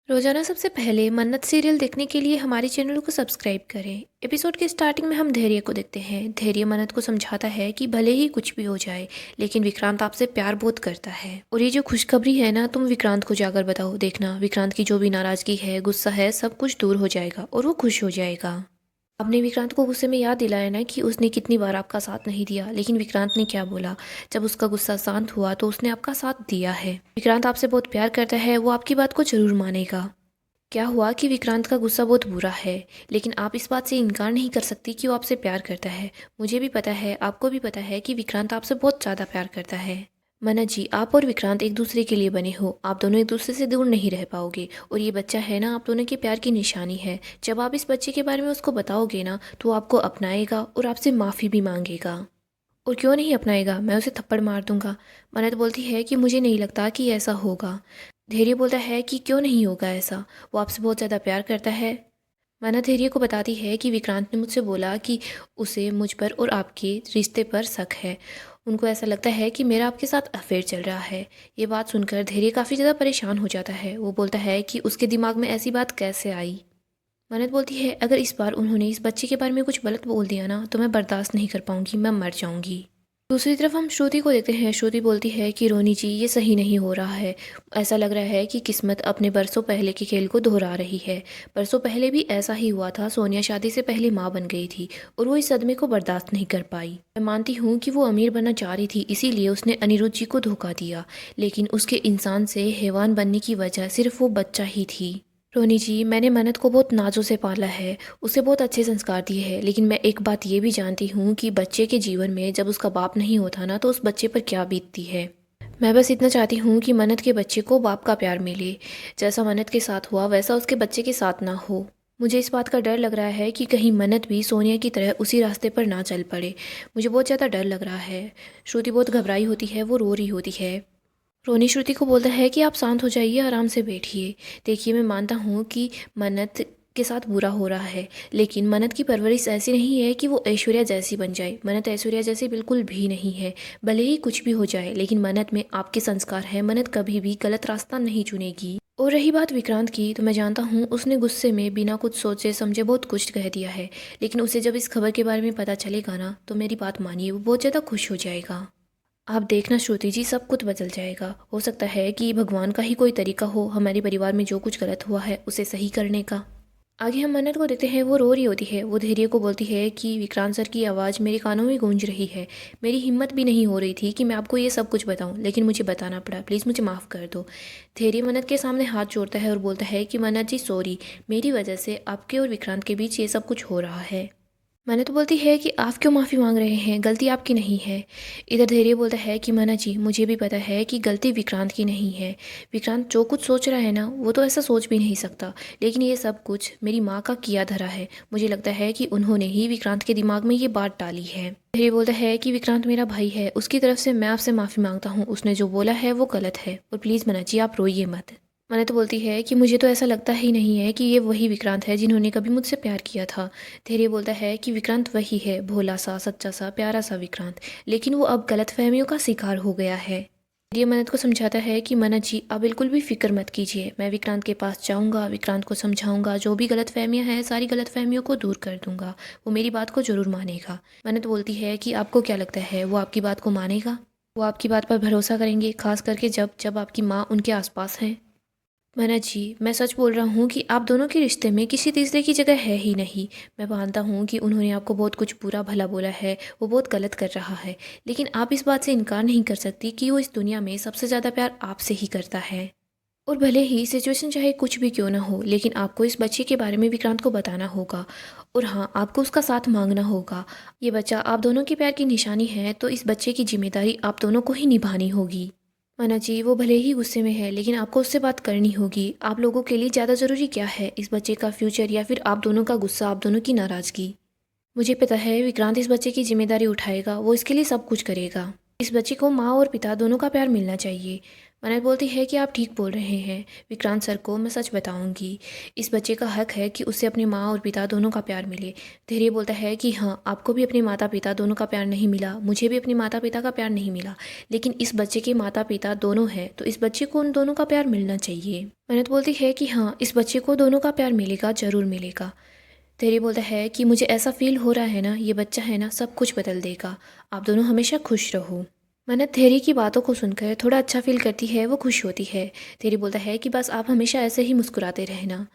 रोजाना सबसे पहले मन्नत सीरियल देखने के लिए हमारे चैनल को सब्सक्राइब करें। एपिसोड के स्टार्टिंग में हम धैर्य को देखते हैं। धैर्य मन्नत को समझाता है कि भले ही कुछ भी हो जाए, लेकिन विक्रांत आपसे प्यार बहुत करता है। और ये जो खुशखबरी है ना, तुम विक्रांत को जाकर बताओ, देखना विक्रांत की जो भी नाराजगी है, गुस्सा है, सब कुछ दूर हो जाएगा और वो खुश हो जाएगा। आपने विक्रांत को गुस्से में याद दिलाया ना कि उसने कितनी बार आपका साथ नहीं दिया, लेकिन विक्रांत ने क्या बोला? जब उसका गुस्सा शांत हुआ तो उसने आपका साथ दिया है। विक्रांत आपसे बहुत प्यार करता है, वो आपकी बात को जरूर मानेगा। क्या हुआ कि विक्रांत का गुस्सा बहुत बुरा है, लेकिन आप इस बात से इनकार नहीं कर सकती कि वो आपसे प्यार करता है। मुझे भी पता है, आपको भी पता है कि विक्रांत आपसे बहुत ज़्यादा प्यार करता है। मना जी, आप और विक्रांत एक दूसरे के लिए बने हो। आप दोनों एक दूसरे से दूर नहीं रह पाओगे। और ये बच्चा है ना, आप दोनों के प्यार की निशानी है। जब आप इस बच्चे के बारे में उसको बताओगे ना, तो वो आपको अपनाएगा और आपसे माफ़ी भी मांगेगा। और क्यों नहीं अपनाएगा, मैं उसे थप्पड़ मार दूंगा। मन्नत बोलती है कि मुझे नहीं लगता कि ऐसा होगा। धैर्य बोलता है कि क्यों नहीं होगा ऐसा, वो आपसे बहुत ज़्यादा प्यार करता है। मन्नत धैर्य को बताती है कि विक्रांत ने मुझसे बोला कि उसे मुझ पर और आपके रिश्ते पर शक है। उनको ऐसा लगता है कि मेरा आपके साथ अफेयर चल रहा है। ये बात सुनकर धैर्य काफ़ी ज़्यादा परेशान हो जाता है। वो बोलता है कि उसके दिमाग में ऐसी बात कैसे आई। मन्नत बोलती है, अगर इस बार उन्होंने इस बच्चे के बारे में कुछ गलत बोल दिया ना, तो मैं बर्दाश्त नहीं कर पाऊंगी, मैं मर जाऊंगी। दूसरी तरफ हम श्रुति को देखते हैं। श्रुति बोलती है कि रोनी जी, ये सही नहीं हो रहा है। ऐसा लग रहा है कि किस्मत अपने बरसों पहले के खेल को दोहरा रही है। बरसों पहले भी ऐसा ही हुआ था। सोनिया शादी से पहले माँ बन गई थी और वो इस सदमे को बर्दाश्त नहीं कर पाई। मैं मानती हूँ कि वो अमीर बनना चाह रही थी, इसीलिए उसने अनिरुद्ध जी को धोखा दिया, लेकिन उसके इंसान से हैवान बनने की वजह सिर्फ वो बच्चा ही थी। रोनी जी, मैंने मन्नत को बहुत नाजों से पाला है, उसे बहुत अच्छे संस्कार दिए हैं, लेकिन मैं एक बात ये भी जानती हूँ कि बच्चे के जीवन में जब उसका बाप नहीं होता ना, तो उस बच्चे पर क्या बीतती है। मैं बस इतना चाहती हूँ कि मन्नत के बच्चे को बाप का प्यार मिले। जैसा मन्नत के साथ हुआ वैसा उसके बच्चे के साथ ना हो। मुझे इस बात का डर लग रहा है कि कहीं मन्नत भी सोनिया की तरह उसी रास्ते पर ना चल पड़े। मुझे बहुत ज़्यादा डर लग रहा है। श्रुति बहुत घबराई होती है, वो रो रही होती है। रोनी श्रुति को बोलता है कि आप शांत हो जाइए, आराम से बैठिए। देखिए, मैं मानता हूँ कि मन्नत के साथ बुरा हो रहा है, लेकिन मन्नत की परवरिश ऐसी नहीं है कि वो ऐश्वर्या जैसी बन जाए। मन्नत ऐश्वर्या जैसी बिल्कुल भी नहीं है। भले ही कुछ भी हो जाए, लेकिन मन्नत में आपके संस्कार है। मन्नत कभी भी गलत रास्ता नहीं चुनेगी। और रही बात विक्रांत की, तो मैं जानता हूँ उसने गुस्से में बिना कुछ सोचे समझे बहुत कुछ कह दिया है, लेकिन उसे जब इस खबर के बारे में पता चलेगा ना, तो मेरी बात मानिए, वो बहुत ज़्यादा खुश हो जाएगा। आप देखना श्रुति जी, सब कुछ बदल जाएगा। हो सकता है कि भगवान का ही कोई तरीका हो हमारे परिवार में जो कुछ गलत हुआ है उसे सही करने का। आगे हम मन्नत को देते हैं। वो रो रही होती है। वो धैर्य को बोलती है कि विक्रांत सर की आवाज़ मेरे कानों में गूंज रही है। मेरी हिम्मत भी नहीं हो रही थी कि मैं आपको ये सब कुछ बताऊं, लेकिन मुझे बताना पड़ा। प्लीज़ मुझे माफ़ कर दो। धैर्य मन्नत के सामने हाथ जोड़ता है और बोलता है कि मन्नत जी, सॉरी, मेरी वजह से आपके और विक्रांत के बीच ये सब कुछ हो रहा है। मन्नत तो बोलती है कि आप क्यों माफ़ी मांग रहे हैं, गलती आपकी नहीं है। इधर धैर्य बोलता है कि मन्नत जी, मुझे भी पता है कि गलती विक्रांत की नहीं है। विक्रांत जो कुछ सोच रहा है ना, वो तो ऐसा सोच भी नहीं सकता, लेकिन ये सब कुछ मेरी माँ का किया धरा है। मुझे लगता है कि उन्होंने ही विक्रांत के दिमाग में ये बात डाली है। धैर्य बोलता है कि विक्रांत मेरा भाई है, उसकी तरफ से मैं आपसे माफ़ी मांगता हूँ। उसने जो बोला है वो गलत है, और प्लीज़ मन्नत जी, आप रोइए मत। मन्नत बोलती है कि मुझे तो ऐसा लगता ही नहीं है कि ये वही विक्रांत है जिन्होंने कभी मुझसे प्यार किया था। धैर्य बोलता है कि विक्रांत वही है, भोला सा, सच्चा सा, प्यारा सा विक्रांत, लेकिन वो अब गलतफहमियों का शिकार हो गया है। धैर्य मन्नत को समझाता है कि मन्नत जी, आप बिल्कुल भी फिक्र मत कीजिए। मैं विक्रांत के पास जाऊंगा, विक्रांत को समझाऊंगा, जो भी गलतफहमियां हैं सारी गलतफहमियों को दूर कर दूंगा। वो मेरी बात को जरूर मानेगा। मन्नत बोलती है कि आपको क्या लगता है, वो आपकी बात को मानेगा? वो आपकी बात पर भरोसा करेंगे, खास करके जब जब आपकी माँ उनके आसपास है? मना जी, मैं सच बोल रहा हूँ कि आप दोनों के रिश्ते में किसी तीसरे की जगह है ही नहीं। मैं मानता हूँ कि उन्होंने आपको बहुत कुछ बुरा भला बोला है, वो बहुत गलत कर रहा है, लेकिन आप इस बात से इनकार नहीं कर सकती कि वो इस दुनिया में सबसे ज़्यादा प्यार आपसे ही करता है। और भले ही सिचुएशन चाहे कुछ भी क्यों ना हो, लेकिन आपको इस बच्चे के बारे में विक्रांत को बताना होगा। और हाँ, आपको उसका साथ मांगना होगा। ये बच्चा आप दोनों के प्यार की निशानी है, तो इस बच्चे की जिम्मेदारी आप दोनों को ही निभानी होगी। माना जी, वो भले ही गुस्से में है, लेकिन आपको उससे बात करनी होगी। आप लोगों के लिए ज़्यादा ज़रूरी क्या है, इस बच्चे का फ्यूचर या फिर आप दोनों का गुस्सा, आप दोनों की नाराज़गी? मुझे पता है विक्रांत इस बच्चे की जिम्मेदारी उठाएगा, वो इसके लिए सब कुछ करेगा। इस बच्चे को माँ और पिता दोनों का प्यार मिलना चाहिए। मन्नत बोलती है कि आप ठीक बोल रहे हैं विक्रांत सर को मैं सच बताऊंगी। इस बच्चे का हक है कि उसे अपने माँ और पिता दोनों का प्यार मिले। धैर्य बोलता है कि हाँ, आपको भी अपने माता पिता दोनों का प्यार नहीं मिला, मुझे भी अपने माता पिता का प्यार नहीं मिला, लेकिन इस बच्चे के माता पिता दोनों हैं तो इस बच्चे को उन दोनों का प्यार मिलना चाहिए। मन्नत बोलती है कि हाँ, इस बच्चे को दोनों का प्यार मिलेगा, ज़रूर मिलेगा। धैर्य बोलता है कि मुझे ऐसा फील हो रहा है ना, ये बच्चा है ना सब कुछ बदल देगा, आप दोनों हमेशा खुश रहो। मन्नत धैर्य की बातों को सुनकर थोड़ा अच्छा फील करती है, वो खुश होती है। धैर्य बोलता है कि बस आप हमेशा ऐसे ही मुस्कुराते रहना।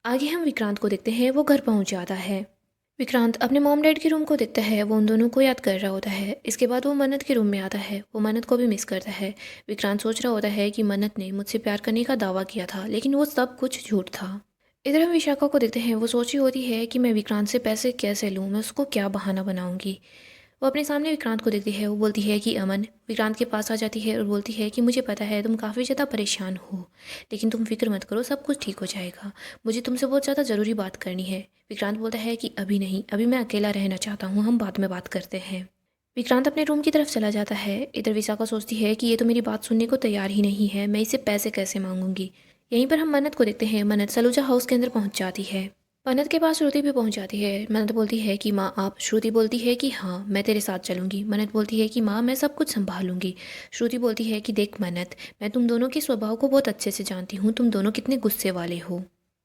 आगे हम विक्रांत को देखते हैं, वो घर पहुंच जाता है। विक्रांत अपने मॉम डैड के रूम को देखता है, वो उन दोनों को याद कर रहा होता है। इसके बाद वो मन्नत के रूम में आता है, वो मन्नत को भी मिस करता है। विक्रांत सोच रहा होता है कि मन्नत ने मुझसे प्यार करने का दावा किया था, लेकिन वो सब कुछ झूठ था। इधर हम विशाखा को देखते हैं, वो सोच रही होती है कि मैं विक्रांत से पैसे कैसे लूँ, मैं उसको क्या बहाना बनाऊंगी। वो अपने सामने विक्रांत को देखती है, वो बोलती है कि अमन। विक्रांत के पास आ जाती है और बोलती है कि मुझे पता है तुम काफ़ी ज़्यादा परेशान हो, लेकिन तुम फिक्र मत करो, सब कुछ ठीक हो जाएगा। मुझे तुमसे बहुत ज़्यादा ज़रूरी बात करनी है। विक्रांत बोलता है कि अभी नहीं, अभी मैं अकेला रहना चाहता हूँ, हम बाद में बात करते हैं। विक्रांत अपने रूम की तरफ चला जाता है। इधर विशाखा सोचती है कि ये तो मेरी बात सुनने को तैयार ही नहीं है, मैं इसे पैसे कैसे मांगूंगी। यहीं पर हम मन्नत को देखते हैं, मन्नत सलूजा हाउस के अंदर पहुंच जाती है। मन्नत के पास श्रुति भी पहुंच जाती है। मन्नत बोलती है कि माँ आप। श्रुति बोलती है कि हाँ, मैं तेरे साथ चलूंगी। मन्नत बोलती है कि माँ मैं सब कुछ संभालूंगी। श्रुति बोलती है कि देख मन्नत, मैं तुम दोनों के स्वभाव को बहुत अच्छे से जानती हूँ, तुम दोनों कितने गुस्से वाले हो।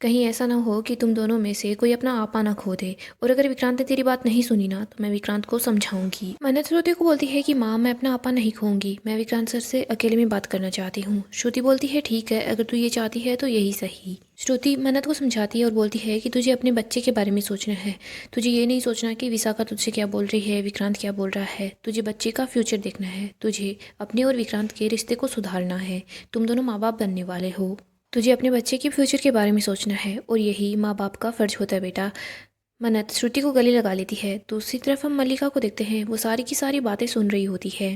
कहीं ऐसा ना हो कि तुम दोनों में से कोई अपना आपा ना खो दे, और अगर विक्रांत ने तेरी बात नहीं सुनी ना तो मैं विक्रांत को समझाऊंगी। मन्नत श्रुति को बोलती है कि माँ मैं अपना आपा नहीं खोऊंगी, मैं विक्रांत सर से अकेले में बात करना चाहती हूँ। श्रुति बोलती है ठीक है, अगर तू ये चाहती है तो यही सही। श्रुति मन्नत को समझाती है और बोलती है कि तुझे अपने बच्चे के बारे में सोचना है, तुझे ये नहीं सोचना कि विशाखा तुझसे क्या बोल रही है, विक्रांत क्या बोल रहा है। तुझे बच्चे का फ्यूचर देखना है, तुझे अपने और विक्रांत के रिश्ते को सुधारना है। तुम दोनों माँ बाप बनने वाले हो, तुझे अपने बच्चे के फ्यूचर के बारे में सोचना है, और यही माँ बाप का फ़र्ज होता है बेटा। मन्नत श्रुति को गले लगा लेती है। दूसरी तरफ हम मल्लिका को देखते हैं, वो सारी की सारी बातें सुन रही होती है।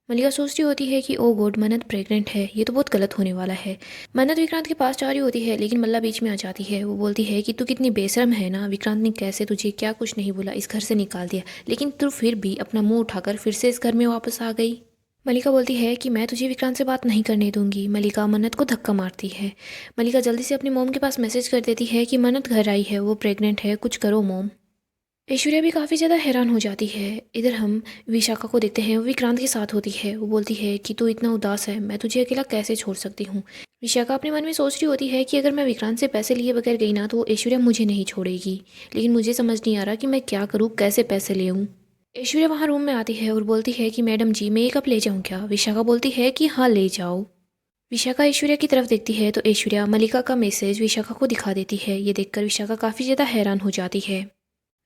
मल्लिका सोच रही होती है कि ओ गॉड, मन्नत प्रेग्नेंट है, ये तो बहुत गलत होने वाला है। मन्नत विक्रांत के पास जा रही होती है, लेकिन मल्ला बीच में आ जाती है। वो बोलती है कि तू कितनी बेशर्म है ना, विक्रांत ने कैसे तुझे क्या कुछ नहीं बोला इस घर से निकाल दिया, लेकिन तू फिर भी अपना मुंह उठाकर फिर से इस घर में वापस आ गई। मल्लिका बोलती है कि मैं तुझे विक्रांत से बात नहीं करने दूंगी। मल्लिका मन्नत को धक्का मारती है। मल्लिका जल्दी से अपनी मोम के पास मैसेज कर देती है कि मन्नत घर आई है, वो प्रेग्नेंट है, कुछ करो मोम। ऐश्वर्या भी काफ़ी ज़्यादा हैरान हो जाती है। इधर हम विशाखा को देखते हैं, वो विक्रांत के साथ होती है। वो बोलती है कि तू इतना उदास है, मैं तुझे अकेला कैसे छोड़ सकती हूँ। विशाखा अपने मन में सोच रही होती है कि अगर मैं विक्रांत से पैसे लिए बगैर गई ना तो ऐश्वर्या मुझे नहीं छोड़ेगी, लेकिन मुझे समझ नहीं आ रहा कि मैं क्या करूँ, कैसे पैसे ले आऊँ। ऐश्वर्या वहाँ रूम में आती है और बोलती है कि मैडम जी मैं ये कप ले जाऊँ क्या। विशाखा बोलती है कि हाँ ले जाओ। विशाखा ऐश्वर्या की तरफ देखती है तो ऐश्वर्या मल्लिका का मैसेज विशाखा को दिखा देती है। ये देखकर विशाखा काफ़ी ज़्यादा हैरान हो जाती है।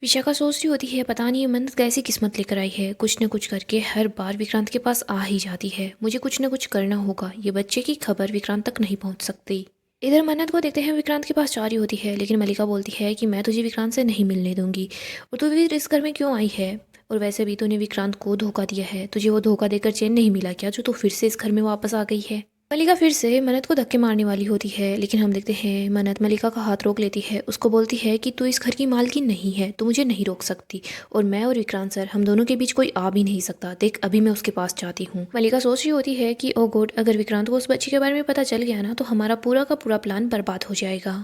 विशाखा सोच रही होती है पता नहीं ये मन्नत कैसी किस्मत लेकर आई है, कुछ न कुछ करके हर बार विक्रांत के पास आ ही जाती है। मुझे कुछ न कुछ करना होगा, ये बच्चे की खबर विक्रांत तक नहीं पहुंच सकती। इधर मन्नत को देखते हैं, विक्रांत के पास जा रही होती है, लेकिन मल्लिका बोलती है कि मैं तुझे विक्रांत से नहीं मिलने दूंगी, और तू फिर इस घर में क्यों आई है, और वैसे भी तूने विक्रांत को धोखा दिया है, तुझे वो धोखा देकर चैन नहीं मिला क्या जो तू फिर से इस घर में वापस आ गई है। मल्लिका फिर से मन्नत को धक्के मारने वाली होती है, लेकिन हम देखते हैं मन्नत मल्लिका का हाथ रोक लेती है। उसको बोलती है कि तू इस घर की मालकिन नहीं है, तू मुझे नहीं रोक सकती, और मैं और विक्रांत सर हम दोनों के बीच कोई आ भी नहीं सकता। देख अभी मैं उसके पास जाती हूँ। मल्लिका सोच रही होती है कि ओ गॉड, अगर विक्रांत को उस बच्ची के बारे में पता चल गया ना तो हमारा पूरा का पूरा प्लान बर्बाद हो जाएगा।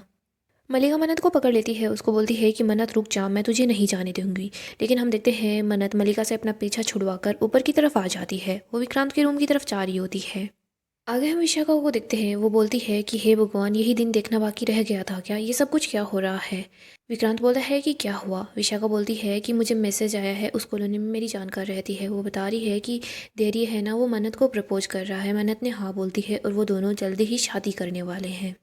मल्लिका मन्नत को पकड़ लेती है, उसको बोलती है कि मन्नत रुक जा, मैं तुझे नहीं जाने दूंगी। लेकिन हम देखते हैं मन्नत मल्लिका से अपना पीछा छुड़वाकर ऊपर की तरफ आ जाती है। वो विक्रांत के रूम की तरफ जा रही होती है। आगे हम विशाखा को देखते हैं, वो बोलती है कि हे भगवान, यही दिन देखना बाकी रह गया था क्या, ये सब कुछ क्या हो रहा है। विक्रांत बोलता है कि क्या हुआ। विशाखा बोलती है कि मुझे मैसेज आया है, उस कॉलोनी में मेरी जानकार रहती है, वो बता रही है कि धैर्य है ना, वो मन्नत को प्रपोज कर रहा है। मन्नत ने हाँ बोलती है और वो दोनों जल्दी ही शादी करने वाले हैं।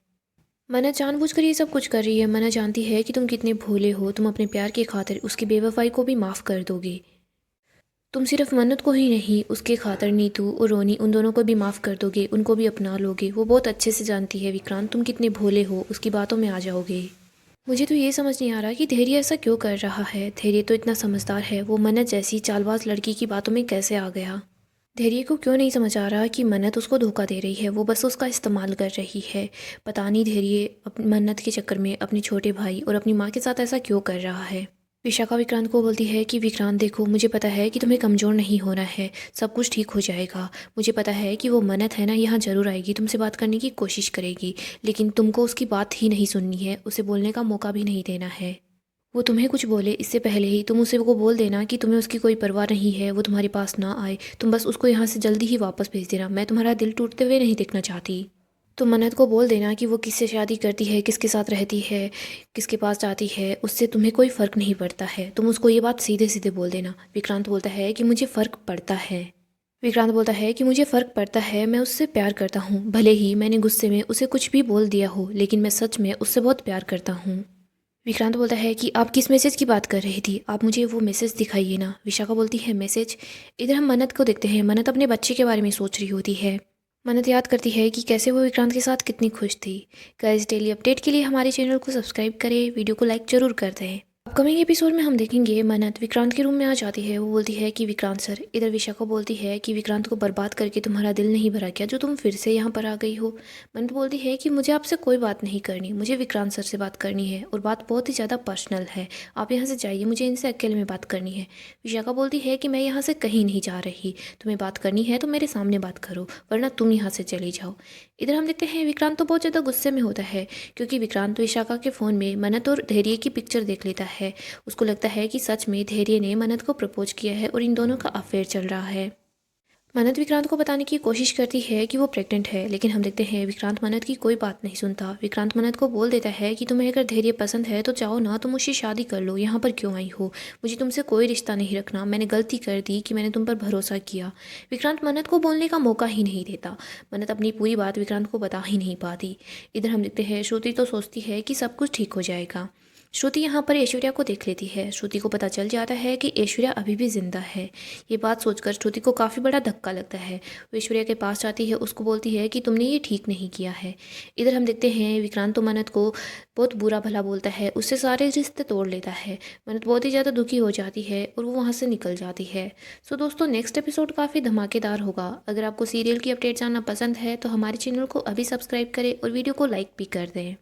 मन्नत जानबूझकर ये सब कुछ कर रही है। मन्नत जानती है कि तुम कितने भोले हो, तुम अपने प्यार की खातिर उसकी बेवफाई को भी माफ़ कर दोगे। तुम सिर्फ मन्नत को ही नहीं, उसके खातर नीतू और रोनी उन दोनों को भी माफ़ कर दोगे, उनको भी अपना लोगे। वो बहुत अच्छे से जानती है विक्रांत तुम कितने भोले हो, उसकी बातों में आ जाओगे। मुझे तो ये समझ नहीं आ रहा कि धैर्य ऐसा क्यों कर रहा है। धैर्य तो इतना समझदार है, वो मन्नत जैसी चालबाज लड़की की बातों में कैसे आ गया। धैर्य को क्यों नहीं समझ आ रहा कि मन्नत उसको धोखा दे रही है, वो बस उसका इस्तेमाल कर रही है। पता नहीं धैर्य मन्नत के चक्कर में अपने छोटे भाई और अपनी माँ के साथ ऐसा क्यों कर रहा है। विशाखा विक्रांत को बोलती है कि विक्रांत देखो, मुझे पता है कि तुम्हें कमज़ोर नहीं होना है, सब कुछ ठीक हो जाएगा। मुझे पता है कि वो मन्नत है ना, यहाँ ज़रूर आएगी, तुमसे बात करने की कोशिश करेगी, लेकिन तुमको उसकी बात ही नहीं सुननी है, उसे बोलने का मौका भी नहीं देना है। वो तुम्हें कुछ बोले इससे पहले ही तुम उसे को बोल देना कि तुम्हें उसकी कोई परवाह नहीं है, वो तुम्हारे पास ना आए, तुम बस उसको यहाँ से जल्दी ही वापस भेज देना। मैं तुम्हारा दिल टूटते हुए नहीं देखना चाहती। तो मन्नत को बोल देना कि वो किससे शादी करती है, किसके साथ रहती है, किसके पास जाती है, उससे तुम्हें कोई फ़र्क नहीं पड़ता है। तुम उसको ये बात सीधे सीधे बोल देना। विक्रांत बोलता है कि मुझे फ़र्क पड़ता है। विक्रांत बोलता है कि मुझे फ़र्क पड़ता है, मैं उससे प्यार करता हूँ, भले ही मैंने गुस्से में उसे कुछ भी बोल दिया हो, लेकिन मैं सच में उससे बहुत प्यार करता हूँ। विक्रांत बोलता है कि आप किस मैसेज की बात कर रही थी, आप मुझे वो मैसेज दिखाइए ना। विशाखा बोलती है मैसेज। इधर हम मन्नत को देखते हैं। मन्नत अपने बच्चे के बारे में सोच रही होती है। मन्नत याद करती है कि कैसे वो विक्रांत के साथ कितनी खुश थी। गाइस, डेली अपडेट के लिए हमारे चैनल को सब्सक्राइब करें, वीडियो को लाइक ज़रूर कर दें। अपकमिंग एपिसोड में हम देखेंगे मन्नत विक्रांत के रूम में आ जाती है। वो बोलती है कि विक्रांत सर। इधर विशाखा बोलती है कि विक्रांत को बर्बाद करके तुम्हारा दिल नहीं भरा क्या, जो तुम फिर से यहाँ पर आ गई हो। मन्नत बोलती है कि मुझे आपसे कोई बात नहीं करनी, मुझे विक्रांत सर से बात करनी है, और बात बहुत ही ज़्यादा पर्सनल है। आप यहाँ से जाइए, मुझे इनसे अकेले में बात करनी है। विशाखा बोलती है कि मैं यहाँ से कहीं नहीं जा रही, तुम्हें बात करनी है तो मेरे सामने बात करो, वरना तुम यहाँ से चली जाओ। इधर हम देखते हैं विक्रांत तो बहुत ज़्यादा गुस्से में होता है, क्योंकि विक्रांत विशाखा के फ़ोन में मन्नत और धैर्य की पिक्चर देख लेता है। उसको लगता है कि सच में धैर्य ने मन्नत को प्रपोज किया है और इन दोनों का अफेयर चल रहा है। मन्नत विक्रांत को बताने की कोशिश करती है कि वो प्रेग्नेंट है, लेकिन हम देखते हैं विक्रांत मन्नत की कोई बात नहीं सुनता। विक्रांत मन्नत को बोल देता है कि तुम्हें अगर धैर्य पसंद है तो चाहो ना तो मुझसे शादी कर लो, यहाँ पर क्यों आई हो, मुझे तुमसे कोई रिश्ता नहीं रखना, मैंने गलती कर दी कि मैंने तुम पर भरोसा किया। विक्रांत मन्नत को बोलने का मौका ही नहीं देता। मन्नत अपनी पूरी बात विक्रांत को बता ही नहीं पाती। इधर हम देखते हैं श्रुति तो सोचती है कि सब कुछ ठीक हो जाएगा। श्रुति यहाँ पर ऐश्वर्या को देख लेती है। श्रुति को पता चल जाता है कि ऐश्वर्या अभी भी जिंदा है। ये बात सोचकर श्रुति को काफ़ी बड़ा धक्का लगता है। वो ऐश्वर्या के पास जाती है, उसको बोलती है कि तुमने ये ठीक नहीं किया है। इधर हम देखते हैं विक्रांत तो मन्नत को बहुत बुरा भला बोलता है, उससे सारे रिश्ते तोड़ लेता है। मन्नत बहुत ही ज़्यादा दुखी हो जाती है और वो वहाँ से निकल जाती है। सो दोस्तों, नेक्स्ट एपिसोड काफ़ी धमाकेदार होगा। अगर आपको सीरियल की अपडेट जानना पसंद है तो हमारे चैनल को अभी सब्सक्राइब करें और वीडियो को लाइक भी कर दें।